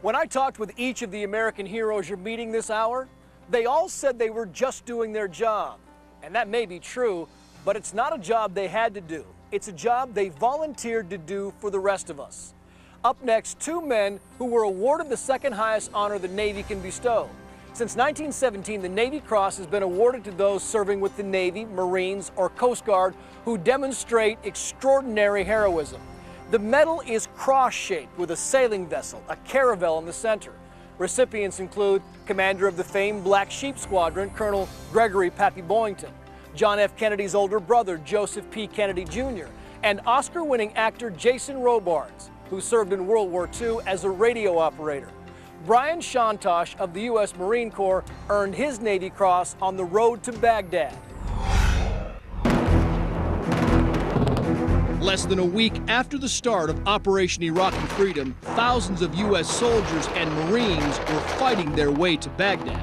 When I talked with each of the American heroes you're meeting this hour, they all said they were just doing their job. And that may be true, but it's not a job they had to do. It's a job they volunteered to do for the rest of us. Up next, two men who were awarded the second highest honor the Navy can bestow. Since 1917, the Navy Cross has been awarded to those serving with the Navy, Marines, or Coast Guard who demonstrate extraordinary heroism. The medal is cross-shaped with a sailing vessel, a caravel in the center. Recipients include Commander of the famed Black Sheep Squadron, Colonel Gregory Pappy Boyington, John F. Kennedy's older brother, Joseph P. Kennedy Jr., and Oscar-winning actor Jason Robards, who served in World War II as a radio operator. Brian Shantosh of the U.S. Marine Corps earned his Navy Cross on the road to Baghdad. Less than a week after the start of Operation Iraqi Freedom, thousands of U.S. soldiers and Marines were fighting their way to Baghdad.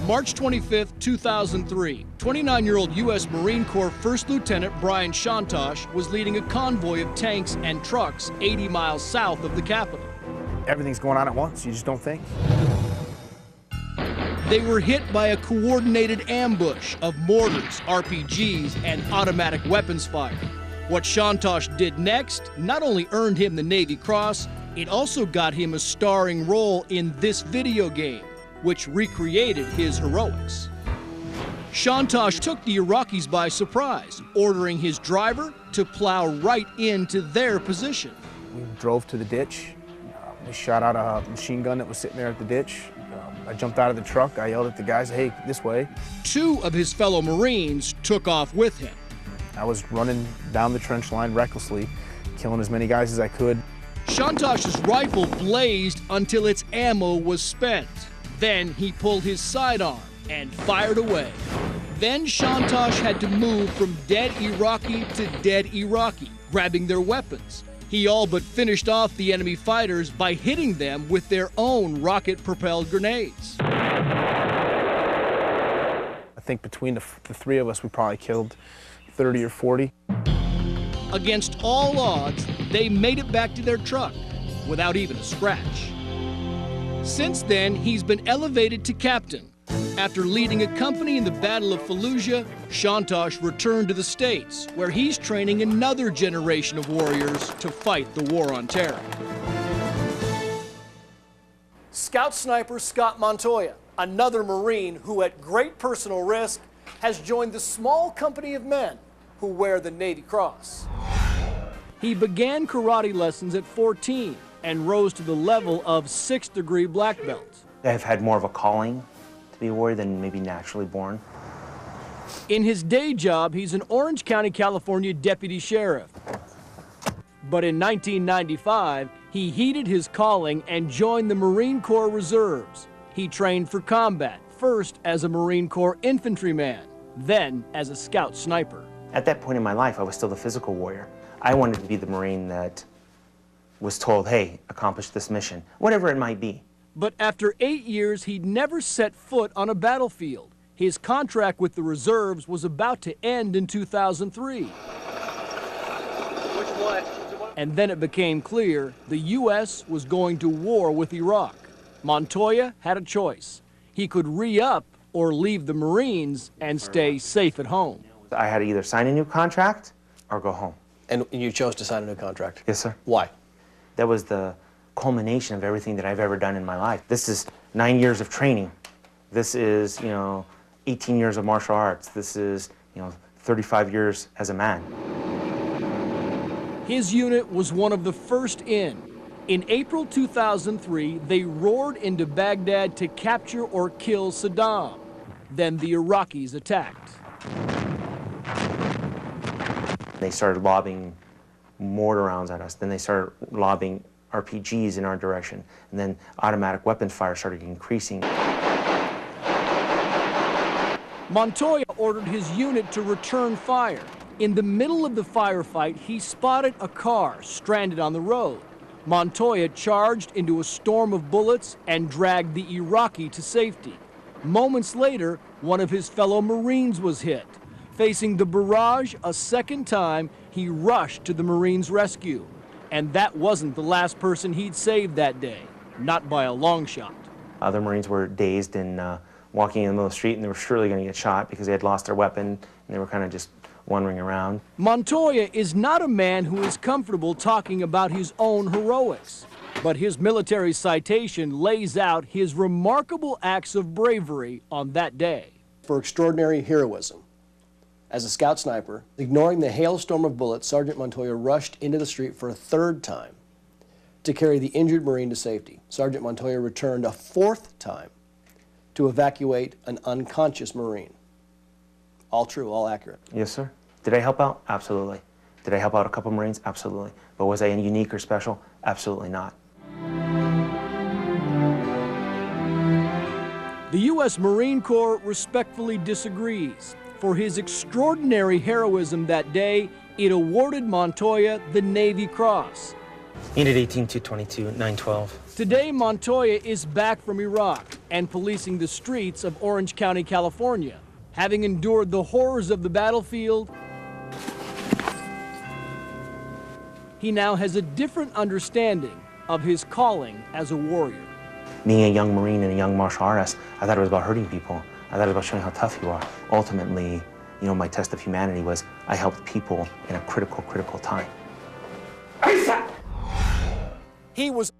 March 25, 2003, 29-year-old U.S. Marine Corps First Lieutenant Brian Shantosh was leading a convoy of tanks and trucks 80 miles south of the capital. Everything's going on at once, you just don't think. They were hit by a coordinated ambush of mortars, RPGs, and automatic weapons fire. What Shantosh did next not only earned him the Navy Cross, it also got him a starring role in this video game, which recreated his heroics. Shantosh took the Iraqis by surprise, ordering his driver to plow right into their position. We drove to the ditch. We shot out a machine gun that was sitting there at the ditch. I jumped out of the truck. I yelled at the guys, "Hey, this way." Two of his fellow Marines took off with him. I was running down the trench line recklessly, killing as many guys as I could. Shantosh's rifle blazed until its ammo was spent. Then he pulled his sidearm and fired away. Then Shantosh had to move from dead Iraqi to dead Iraqi, grabbing their weapons. He all but finished off the enemy fighters by hitting them with their own rocket-propelled grenades. I think between the three of us, we probably killed 30 or 40. Against all odds, they made it back to their truck without even a scratch. Since then, he's been elevated to captain. After leading a company in the Battle of Fallujah, Shantosh returned to the States, where he's training another generation of warriors to fight the war on terror. Scout sniper Scott Montoya, another Marine who at great personal risk has joined the small company of men who wear the Navy Cross. He began karate lessons at 14 and rose to the level of 6th degree black belt. I've had more of a calling to be a warrior than maybe naturally born. In his day job, he's an Orange County, California deputy sheriff. But in 1995, he heeded his calling and joined the Marine Corps Reserves. He trained for combat, first as a Marine Corps infantryman, then as a scout sniper. At that point in my life, I was still the physical warrior. I wanted to be the Marine that was told, hey, accomplish this mission, whatever it might be. But after 8 years, he'd never set foot on a battlefield. His contract with the reserves was about to end in 2003. And then it became clear the U.S. was going to war with Iraq. Montoya had a choice. He could re-up or leave the Marines and stay safe at home. I had to either sign a new contract or go home. And you chose to sign a new contract? Yes, sir. Why? That was the culmination of everything that I've ever done in my life. This is 9 years of training. This is, 18 years of martial arts. This is, 35 years as a man. His unit was one of the first in. In April 2003, they roared into Baghdad to capture or kill Saddam. Then the Iraqis attacked. They started lobbing mortar rounds at us. Then they started lobbing RPGs in our direction. And then automatic weapons fire started increasing. Montoya ordered his unit to return fire. In the middle of the firefight, he spotted a car stranded on the road. Montoya charged into a storm of bullets and dragged the Iraqi to safety. Moments later, one of his fellow Marines was hit. Facing the barrage a second time, he rushed to the Marines' rescue. And that wasn't the last person he'd saved that day. not by a long shot. Other Marines were dazed and walking in the middle of the street, and they were surely going to get shot because they had lost their weapon, and they were kind of just wandering around. Montoya is not a man who is comfortable talking about his own heroics, but his military citation lays out his remarkable acts of bravery on that day. For extraordinary heroism, as a scout sniper, ignoring the hailstorm of bullets, Sergeant Montoya rushed into the street for a third time to carry the injured Marine to safety. Sergeant Montoya returned a fourth time to evacuate an unconscious Marine. All true, all accurate. Yes, sir. Did I help out? Absolutely. Did I help out a couple Marines? Absolutely. But was I unique or special? Absolutely not. The U.S. Marine Corps respectfully disagrees. For his extraordinary heroism that day, it awarded Montoya the Navy Cross. Unit 18-222, 912. Today, Montoya is back from Iraq and policing the streets of Orange County, California. Having endured the horrors of the battlefield, he now has a different understanding of his calling as a warrior. Being a young Marine and a young martial artist, I thought it was about hurting people. I thought it was about showing how tough you are. Ultimately, my test of humanity was I helped people in a critical time. He was